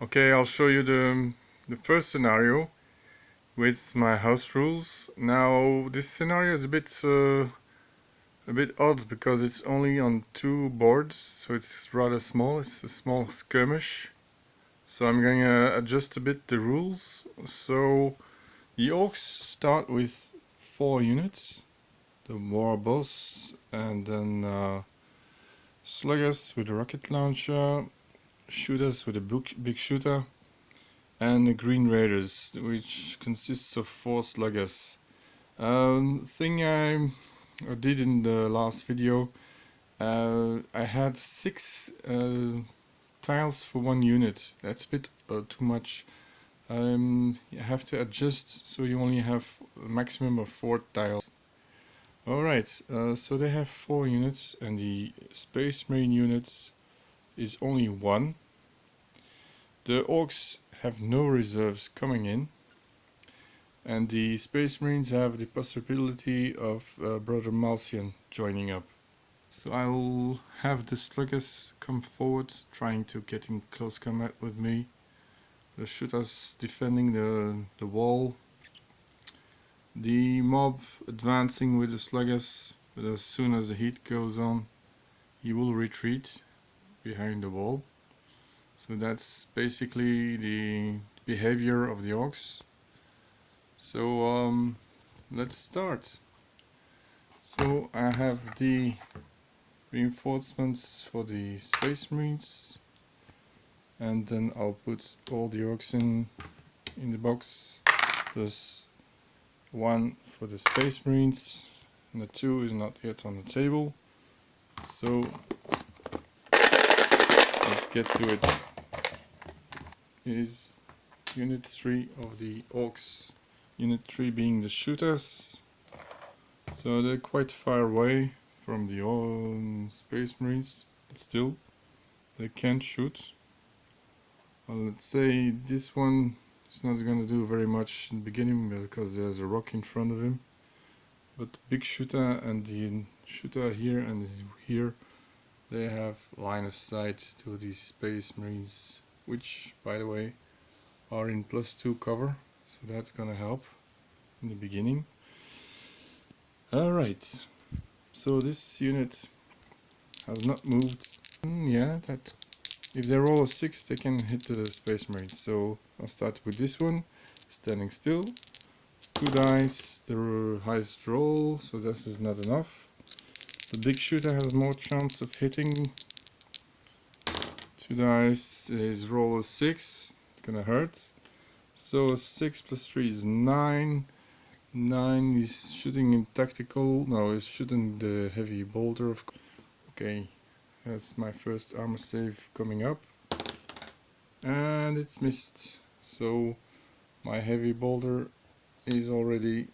Okay, I'll show you the first scenario with my house rules. Now this scenario is a bit odd because it's only on 2 boards, so it's rather small. It's a small skirmish. So I'm going to adjust a bit the rules. So the orcs start with 4 units. The war boss, and then sluggers with a rocket launcher, shooters with a big shooter, and the Green Raiders, which consists of 4 sluggers. Thing I did in the last video, I had 6 tiles for 1 unit. That's a bit too much. You have to adjust so you only have a maximum of 4 tiles. Alright, so they have 4 units and the Space Marine units is only 1. The orcs have no reserves coming in, and the Space Marines have the possibility of Brother Malcian joining up. So I'll have the sluggers come forward, trying to get in close combat with me. The shooters defending the wall. The mob advancing with the sluggers, but as soon as the heat goes on, he will retreat behind the wall. So that's basically the behavior of the orcs. So let's start. So I have the reinforcements for the Space Marines, and then I'll put all the orcs in the box, plus 1 for the Space Marines, and the 2 is not yet on the table. So let's get to it. Is Unit 3 of the orcs. Unit 3 being the shooters. So they're quite far away from the Space Marines, but still they can shoot. Well, let's say this one is not going to do very much in the beginning because there's a rock in front of him. But the big shooter and the shooter here and here, they have line of sight to the Space Marines, which, by the way, are in +2 cover, so that's gonna help in the beginning. Alright, so this unit has not moved. Yeah, that if they roll a 6, they can hit the Space Marines. So I'll start with this one, standing still. 2 dice, the highest roll, so this is not enough. The big shooter has more chance of hitting. 2 dice, his roll is 6, it's gonna hurt. So 6 plus 3 is 9. 9 is shooting in tactical. No, he's shooting the heavy bolter. Okay, that's my first armor save coming up. And it's missed. So my heavy bolter is already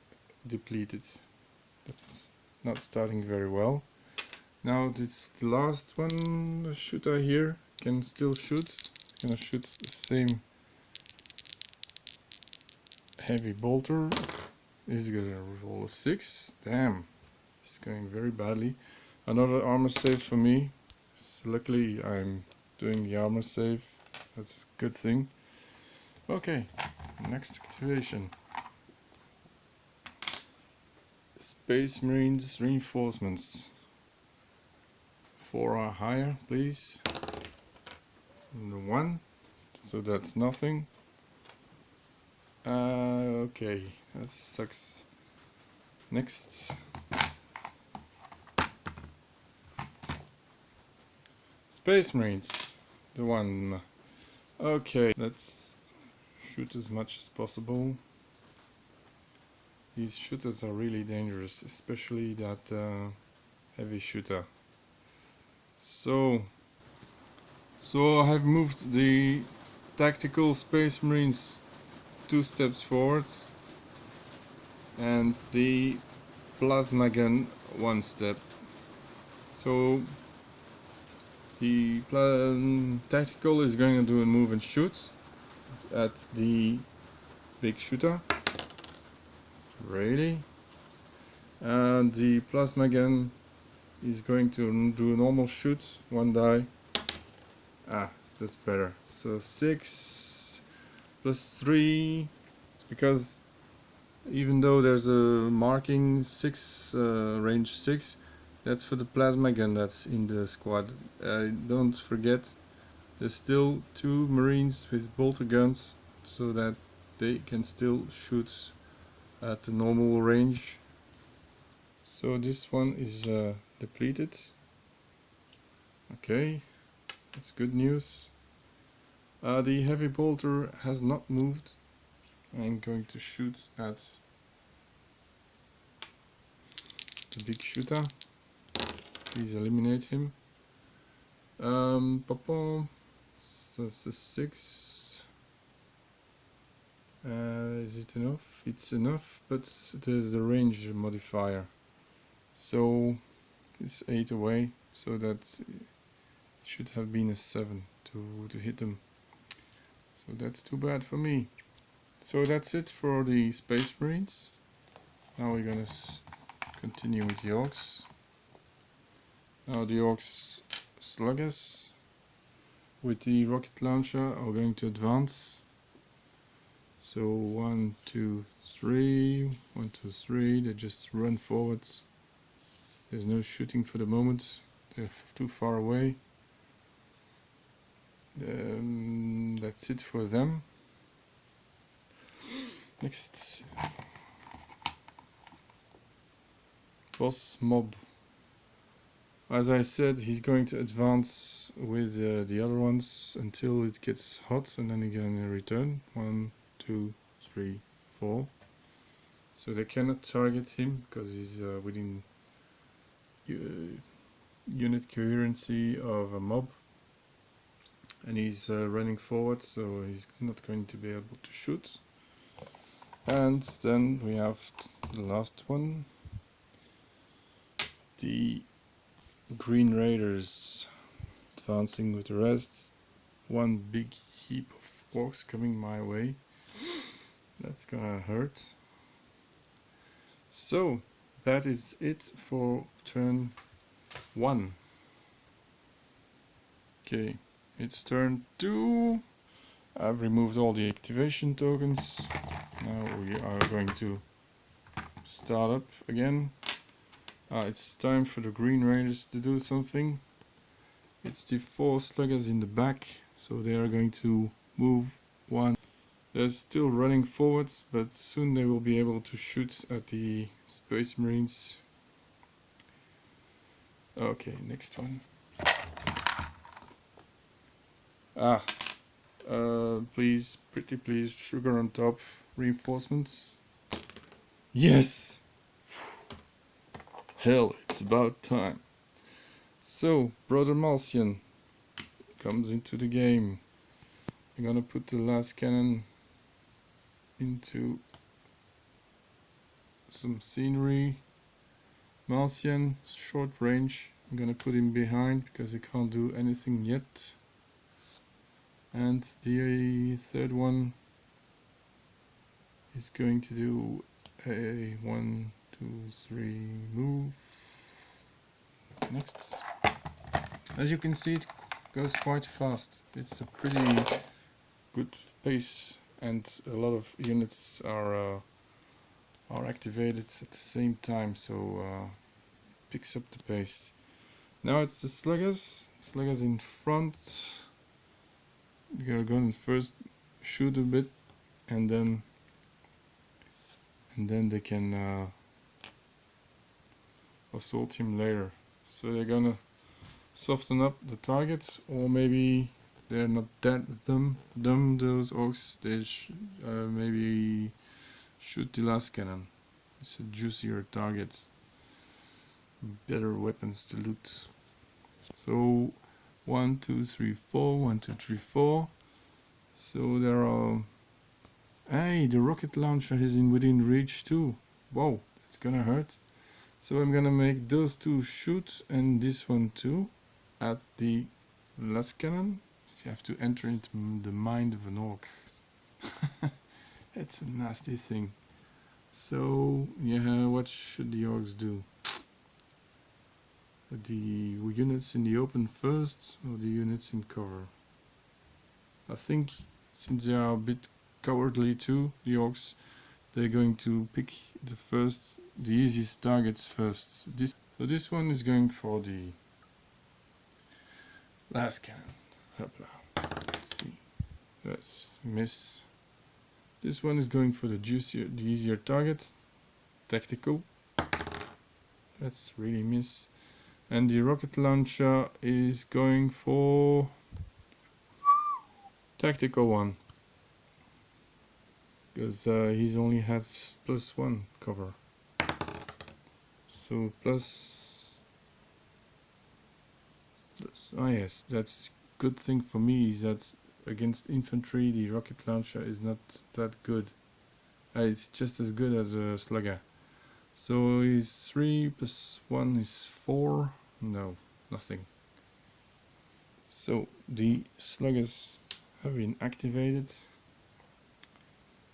depleted. That's not starting very well. Now it's the last one. The shooter here can still shoot. Gonna shoot the same heavy bolter. He's gonna roll a 6. Damn, it's going very badly. Another armor save for me. So luckily I'm doing the armor save. That's a good thing. Okay, next activation. Space Marines reinforcements. 4 are higher, please. And the 1, so that's nothing. Okay, that sucks. Next. Space Marines, the 1. Okay, let's shoot as much as possible. These shooters are really dangerous, especially that heavy shooter. So I have moved the tactical Space Marines 2 steps forward and the plasma gun 1 step. So the tactical is going to do a move and shoot at the big shooter. Really? And the plasma gun is going to do a normal shoot, 1 die. that's better. So 6 plus 3, because even though there's a marking 6, range 6, that's for the plasma gun that's in the squad. Don't forget, there's still 2 Marines with bolter guns, so that they can still shoot at the normal range. So this one is depleted. Okay, that's good news. The heavy bolter has not moved. I'm going to shoot at the big shooter. Please eliminate him. Papa, so that's a 6. Is it enough? It's enough, but there's a range modifier. So it's 8 away, so that it should have been a 7 to hit them. So that's too bad for me. So that's it for the Space Marines. Now we're gonna continue with the Orcs. Now the Orcs sluggers with the rocket launcher are going to advance. So 1, 2, 3, 1, 2, 3, they just run forwards. There's no shooting for the moment, they're too far away. That's it for them. Next, boss mob. As I said, he's going to advance with the other ones until it gets hot, and then he's going to return. 1, 2, 3, 4. So they cannot target him because he's within unit coherency of a mob, and he's running forward, so he's not going to be able to shoot. And then we have the last one, the Green Raiders, advancing with the rest. One big heap of orcs coming my way. That's gonna hurt. So that is it for turn 1. Okay, it's turn 2. I've removed all the activation tokens. Now we are going to start up again. It's time for the Green Raiders to do something. It's the 4 sluggers in the back, so they are going to move 1. They're still running forwards, but soon they will be able to shoot at the Space Marines. Okay, next one. Please, pretty please, sugar on top, reinforcements. Yes! Hell, it's about time. So, Brother Martian comes into the game. I'm gonna put the last cannon into some scenery. Martian, short range. I'm gonna put him behind because he can't do anything yet. And the third one is going to do a 1, 2, 3 move. Next. As you can see, it goes quite fast. It's a pretty good pace, and a lot of units are activated at the same time, so picks up the pace. Now it's the sluggers. Sluggers in front. You're going to first shoot a bit, and then they can assault him later. So they're gonna soften up the targets, or maybe they're not that dumb those orcs. They maybe shoot the last cannon. It's a juicier target, better weapons to loot. So 1, 2, 3, 4, 1, 2, 3, 4. So there are. Hey, the rocket launcher is within reach too. Wow, it's gonna hurt. So I'm gonna make those 2 shoot, and this one too, at the last cannon. You have to enter into the mind of an orc. It's a nasty thing. So yeah, what should the orcs do? The units in the open first, or the units in cover? I think since they are a bit cowardly too, the orcs, they're going to pick the easiest targets first. So this one is going for the last cannon. Hopla. Let's see. Let's miss. This one is going for the easier target. Tactical. Let's really miss. And the rocket launcher is going for tactical one. Because he's only has +1 cover. So plus, oh yes, that's good thing for me is that against infantry the rocket launcher is not that good. It's just as good as a slugger. So is 3 + 1 is 4. No, nothing. So the sluggers have been activated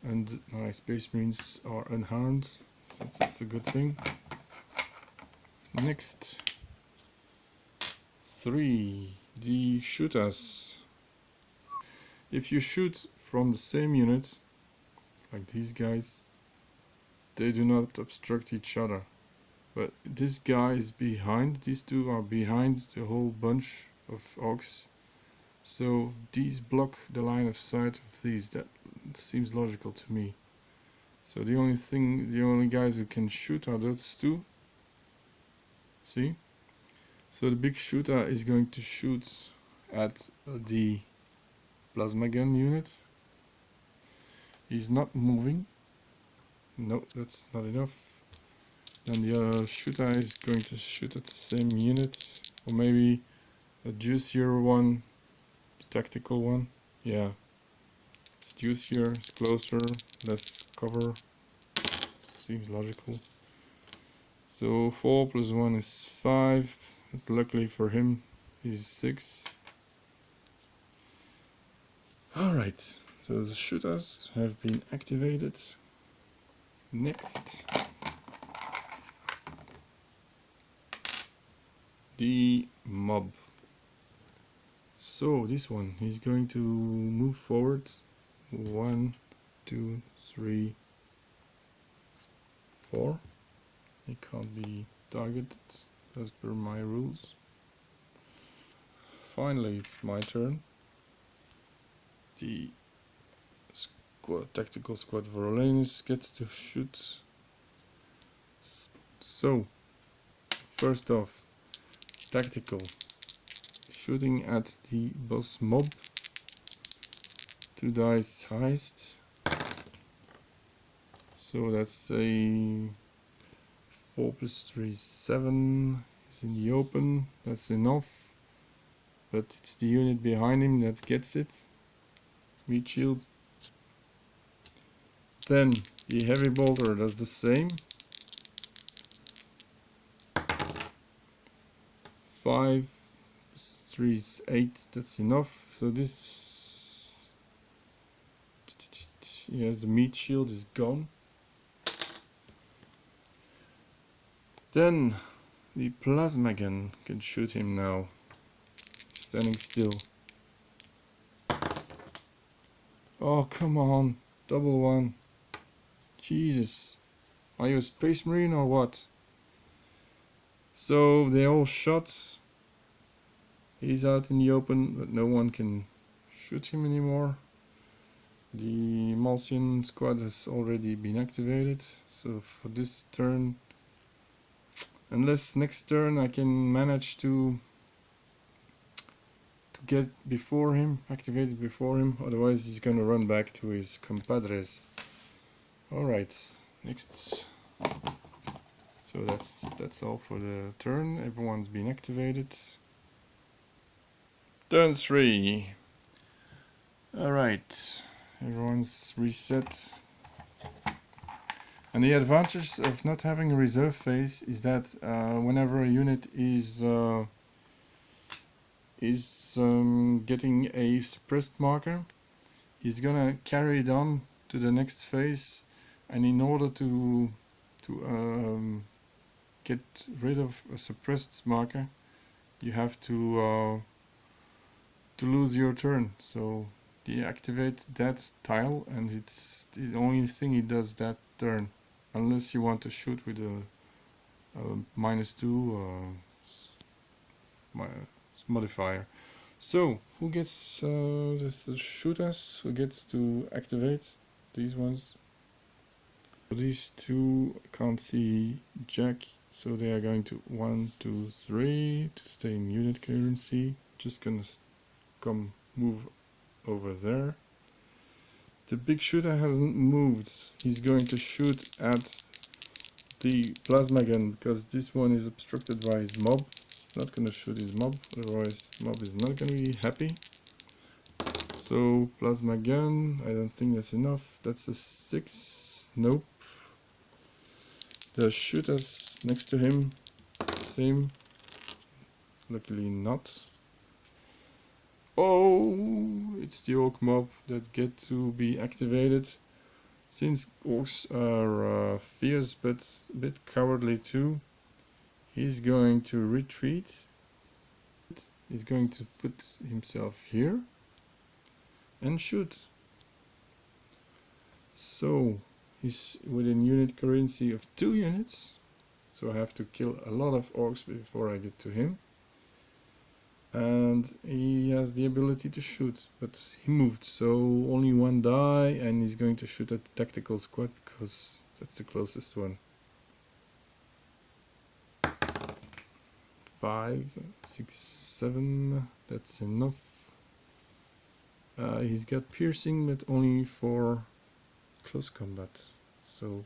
and my space marines are unharmed, so that's a good thing. Next, 3, the shooters. If you shoot from the same unit, like these guys, they do not obstruct each other. But this guy is behind, these two are behind the whole bunch of orcs. So these block the line of sight of these. That seems logical to me. So the only guys who can shoot are those two. See? So the big shooter is going to shoot at the plasma gun unit. He's not moving. No, that's not enough. Then the other shooter is going to shoot at the same unit, or maybe a juicier one, the tactical one. Yeah, it's juicier, it's closer, less cover. Seems logical. So 4 + 1 is 5. Luckily for him, he's 6. Alright, so the shooters have been activated. Next, the mob. So this one, he's going to move forward. 1, 2, 3, 4. He can't be targeted as per my rules. Finally, it's my turn. The tactical squad Vorolanus gets to shoot. So, first off, tactical, shooting at the boss mob. 2 dice highest. So that's a 4 + 3 is 7. He's in the open. That's enough. But it's the unit behind him that gets it. Meat shield. Then the heavy bolter does the same. 5 + 3 is 8. That's enough. So this, yes, the meat shield is gone. Then the plasma gun can shoot him now. Standing still. Oh, come on. Double 1. Jesus. Are you a space marine or what? So they all shot. He's out in the open, but no one can shoot him anymore. The Malcian squad has already been activated. So for this turn, unless next turn I can manage to get before him, activated before him, otherwise he's gonna run back to his compadres. Alright, next. So that's all for the turn. Everyone's been activated. Turn 3. Alright, everyone's reset. And the advantage of not having a reserve phase is that whenever a unit is getting a suppressed marker, he's gonna carry it on to the next phase, and in order to get rid of a suppressed marker, you have to lose your turn. So deactivate that tile, and it's the only thing it does that turn, unless you want to shoot with a -2 modifier. So who gets this shoot us? Who gets to activate these ones? These two can't see Jack, so they are going to 1, 2, 3 to stay in unit currency. Just gonna come move over there. The big shooter hasn't moved. He's going to shoot at the plasma gun because this one is obstructed by his mob. He's not gonna shoot his mob, otherwise mob is not gonna be happy. So plasma gun, I don't think that's enough. That's a 6. Nope. The shooters next to him, same. Luckily not. Oh, it's the orc mob that get to be activated. Since orcs are fierce but a bit cowardly too, he's going to retreat. He's going to put himself here and shoot. So he's within unit currency of 2 units, so I have to kill a lot of orcs before I get to him. And he has the ability to shoot, but he moved, so only 1 die, and he's going to shoot at the tactical squad because that's the closest one. 5, 6, 7, that's enough. He's got piercing, but only for close combat. So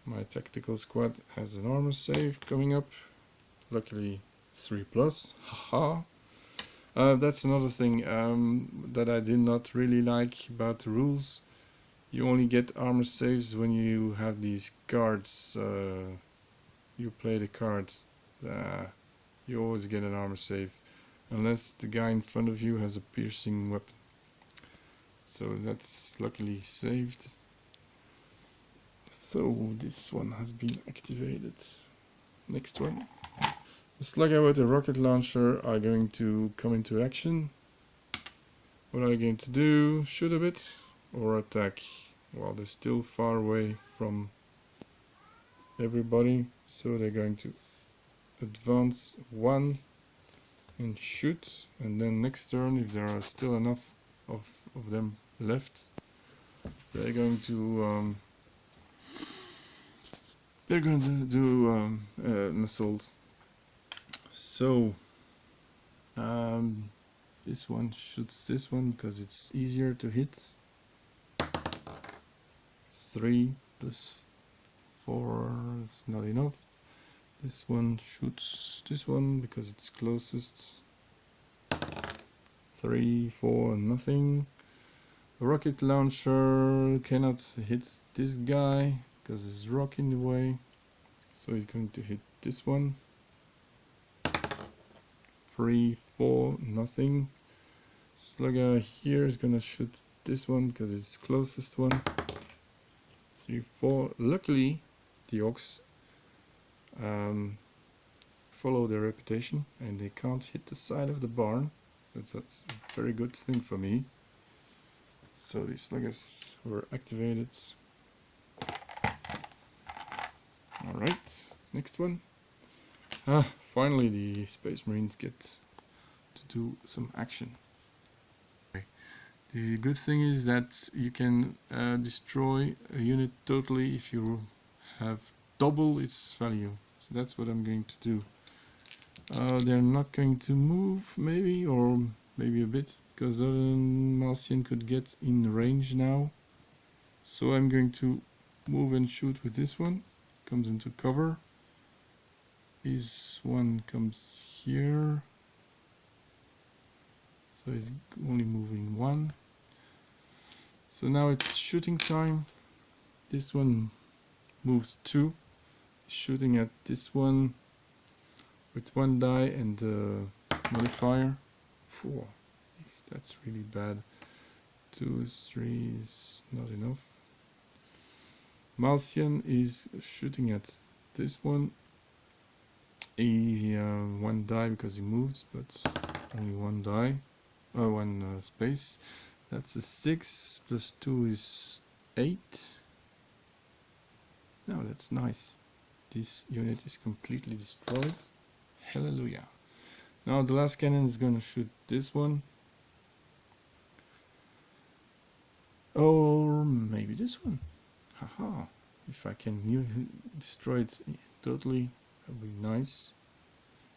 my tactical squad has an armor save coming up. Luckily 3+. Haha. That's another thing that I did not really like about the rules. You only get armor saves when you have these cards. You play the cards. You always get an armor save, unless the guy in front of you has a piercing weapon. So that's luckily saved. So this one has been activated. Next one. The slugger with the rocket launcher are going to come into action. What are they going to do? Shoot a bit or attack? Well, they're still far away from everybody, so they're going to advance 1 and shoot, and then next turn, if there are still enough of them left, they're going to do an assault. So this one shoots this one because it's easier to hit. 3 plus 4 is not enough. This one shoots this one because it's closest. 3, 4, nothing. A rocket launcher cannot hit this guy because there's rock in the way, so he's going to hit this one. 3, 4, nothing. Slugger here is gonna shoot this one because it's closest one. 3, 4. Luckily, the orcs follow their reputation and they can't hit the side of the barn. That's a very good thing for me. So these sluggers were activated. Alright, next one. Finally the Space Marines get to do some action. The good thing is that you can destroy a unit totally if you have double its value. So that's what I'm going to do. They're not going to move, maybe, or maybe a bit, because Martian could get in range now. So I'm going to move and shoot with this one. Comes into cover. This one comes here. So he's only moving 1. So now it's shooting time. This one moves 2. Shooting at this one with 1 die and modifier. 4. That's really bad. 2, 3 is not enough. Martian is shooting at this one. He 1 die because he moved, but only 1 die. 1 space. That's a 6 plus 2 is 8. No, that's nice. This unit is completely destroyed. Hallelujah. Now the last cannon is gonna shoot this one. Or maybe this one. Haha. If I can destroy it totally, that would be nice.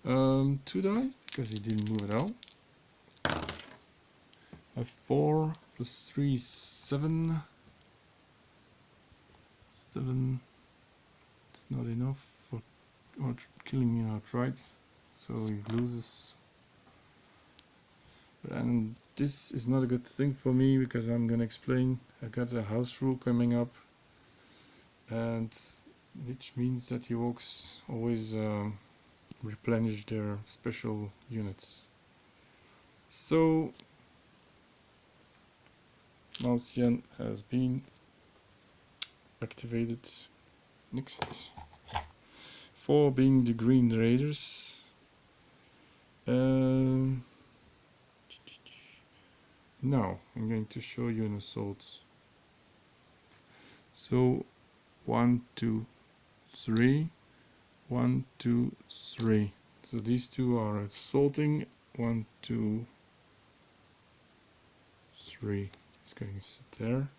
2 die, because he didn't move at all. A 4 plus 3 is 7. 7. It's not enough for killing me outright, so he loses. And this is not a good thing for me, because I'm gonna explain. I got a house rule coming up, and which means that the orcs always replenish their special units. So Malcian has been activated. Next, 4 being the Green Raiders. Now I'm going to show you an assault. So 1, 2, 3, 1, 2, 3. So these two are assaulting. 1, 2, 3. It's going to sit there.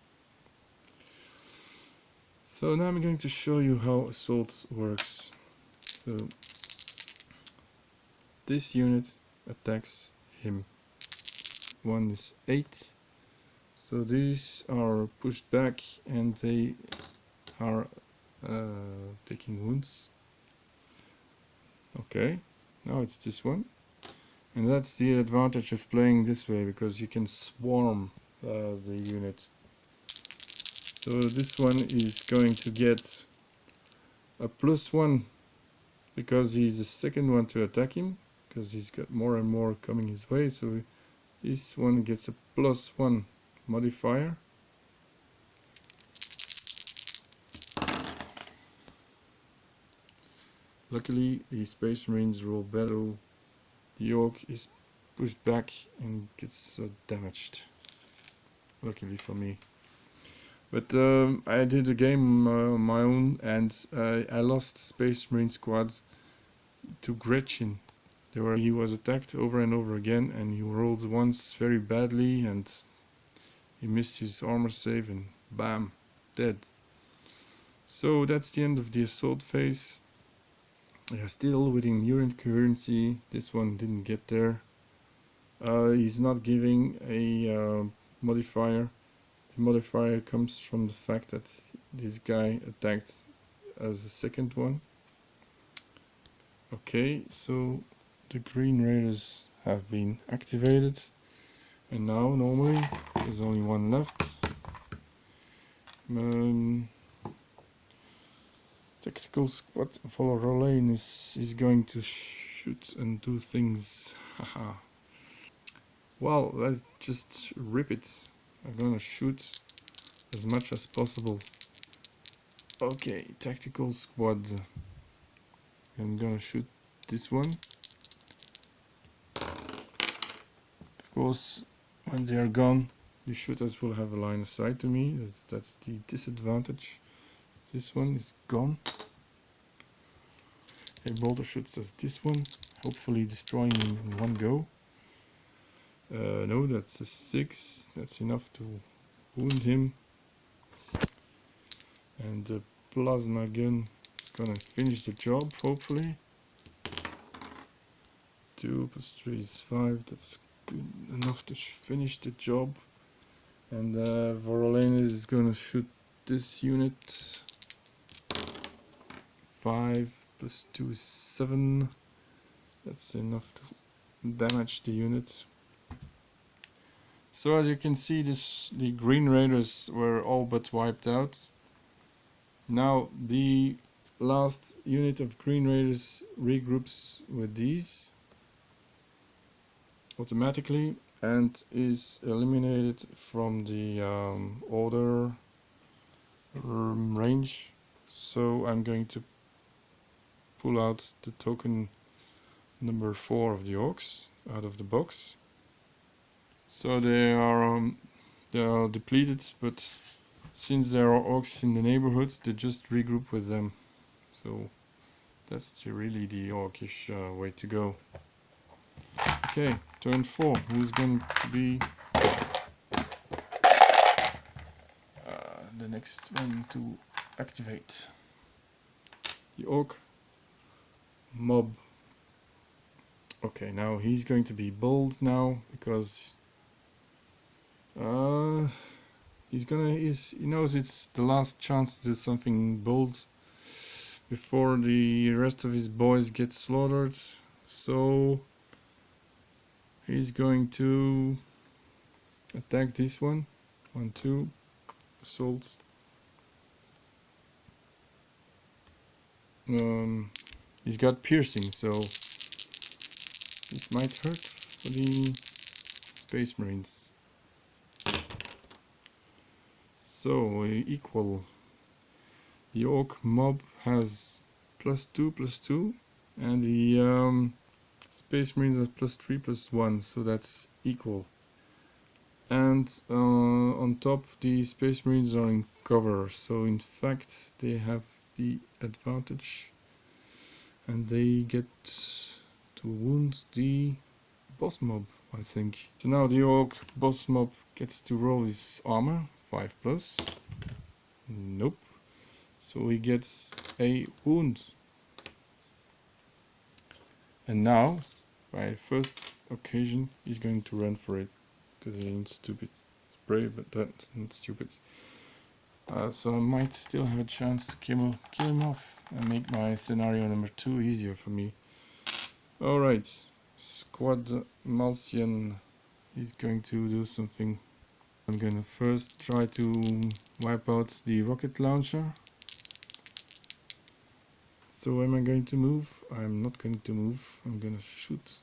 So now I'm going to show you how assault works. So this unit attacks him. 1 is 8. So these are pushed back and they are taking wounds. Okay, now it's this one. And that's the advantage of playing this way, because you can swarm the unit. So this one is going to get a +1 because he's the second one to attack him, because he's got more and more coming his way. So this one gets a +1 modifier. Luckily the Space Marines roll better. The orc is pushed back and gets damaged. Luckily for me. But I did a game on my own, and I lost Space Marine squad to Gretchen. He was attacked over and over again, and he rolled once very badly, and he missed his armor save, and bam, dead. So that's the end of the assault phase. Still within urine currency. This one didn't get there. He's not giving a modifier. The modifier comes from the fact that this guy attacked as the second one. Okay, so the Green Raiders have been activated, and now normally there's only one left. Tactical squad Volorolain is going to shoot and do things. Haha. Well, let's just rip it. I'm gonna shoot as much as possible. Okay, tactical squad. I'm gonna shoot this one. Of course, when they are gone, the shooters will have a line of sight to me. That's the disadvantage. This one is gone. A bolter shoots as this one, hopefully destroying him in one go. No, that's a 6. That's enough to wound him. And the plasma gun is gonna finish the job, hopefully. 2 plus 3 is 5. That's good enough to finish the job. And Vorolanus is gonna shoot this unit. 5 plus 2 is 7. That's enough to damage the unit. So as you can see, the Green Raiders were all but wiped out. Now the last unit of Green Raiders regroups with these automatically and is eliminated from the order range. So I'm going to pull out the token number 4 of the orcs out of the box. So they are They are depleted, but since there are orcs in the neighborhood, they just regroup with them. So that's really the orcish way to go. Okay, turn 4. Who's going to be the next one to activate? The orc mob. Okay, now he's going to be bold now because he knows it's the last chance to do something bold before the rest of his boys get slaughtered. So he's going to attack this one. 1, 2, assault. He's got piercing, so this might hurt for the Space Marines. So equal. The orc mob has +2/+2, and the Space Marines have +3/+1, so that's equal. And on top, the Space Marines are in cover, so in fact they have the advantage, and they get to wound the boss mob, I think. So now the orc boss mob gets to roll his armor, 5+. Nope. So he gets a wound. And now, by first occasion, he's going to run for it, because he ain't stupid. He's brave, but that's not stupid. So I might still have a chance to kill him off and make my scenario number 2 easier for me. Alright, Squad Malcian is going to do something. I'm gonna first try to wipe out the rocket launcher. So am I going to move? I'm not going to move, I'm gonna shoot.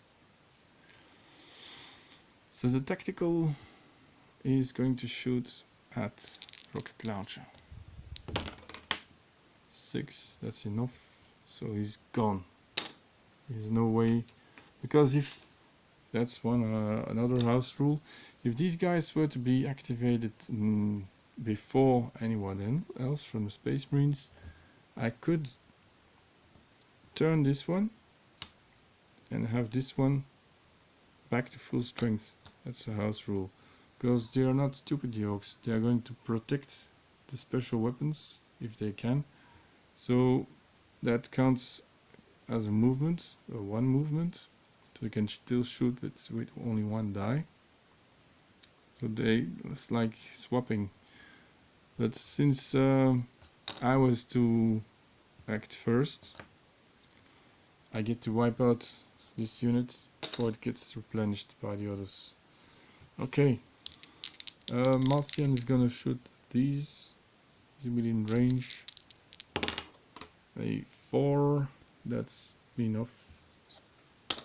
So the tactical is going to shoot at rocket launcher. 6, that's enough. So he's gone. There's no way, because if that's another house rule, if these guys were to be activated before anyone else from the Space Marines, I could turn this one and have this one back to full strength. That's a house rule, because they are not stupid, the orcs. They are going to protect the special weapons if they can, so that counts as a movement, or one movement, so you can still shoot with only one die. So it's like swapping. But since I was to act first, I get to wipe out this unit before it gets replenished by the others. Okay, Marcian is gonna shoot these. He's within range. A 4, that's enough.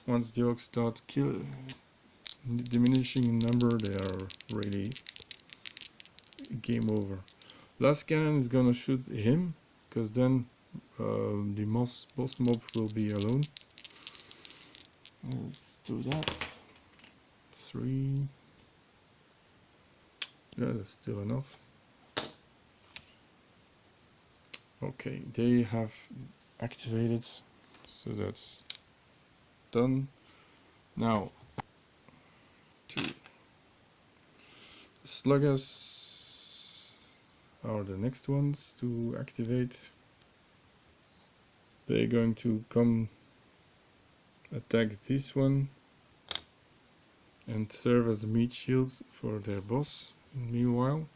Once the orcs start diminishing in number, they are really game over. Last cannon is gonna shoot him, because then the boss mob will be alone. Let's do that. 3. Yeah, that's still enough. Okay, they have activated, so that's done. Now, 2. Sluggers are the next ones to activate. They're going to come attack this one and serve as a meat shield for their boss meanwhile.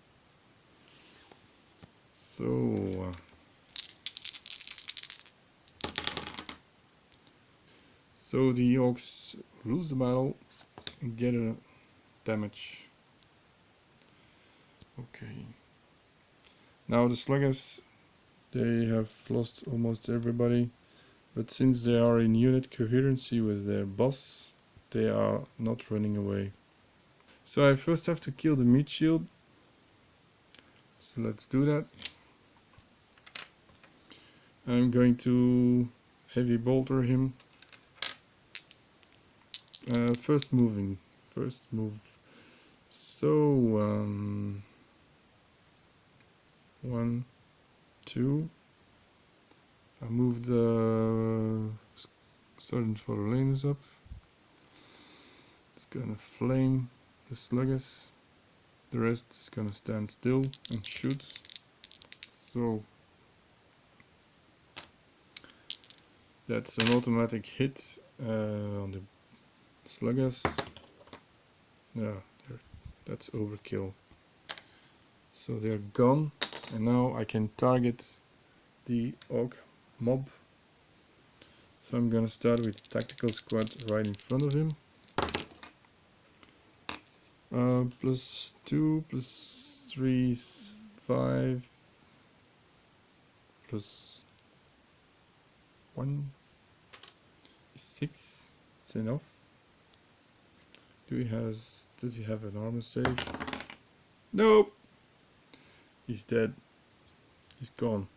So the orcs lose the battle and get a damage. Okay. Now the sluggers, they have lost almost everybody, but since they are in unit coherency with their boss, they are not running away. So I first have to kill the meat shield. So let's do that. I'm going to heavy bolter him. First move. So 2. I move the sergeant for the lanes up. It's gonna flame the sluggers. The rest is gonna stand still and shoot. So that's an automatic hit on the sluggers. Yeah, that's overkill. So they're gone, and now I can target the orc mob. So I'm gonna start with the tactical squad right in front of him. +2, +3 is 5, +1 is 6. It's enough. Does he have an armor save? Nope. He's dead. He's gone.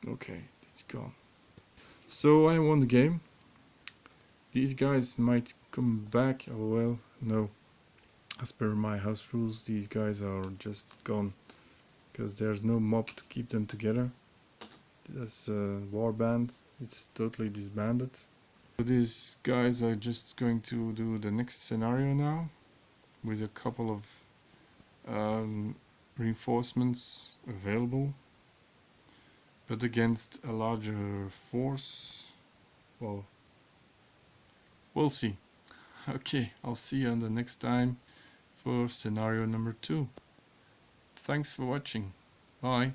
Okay, it's gone. So I won the game. These guys might come back. Oh well, no. As per my house rules, these guys are just gone. Because there's no mob to keep them together. This war band, it's totally disbanded. So these guys are just going to do the next scenario now. With a couple of reinforcements available. But against a larger force, well, we'll see. Okay, I'll see you on the next time for scenario number 2. Thanks for watching. Bye.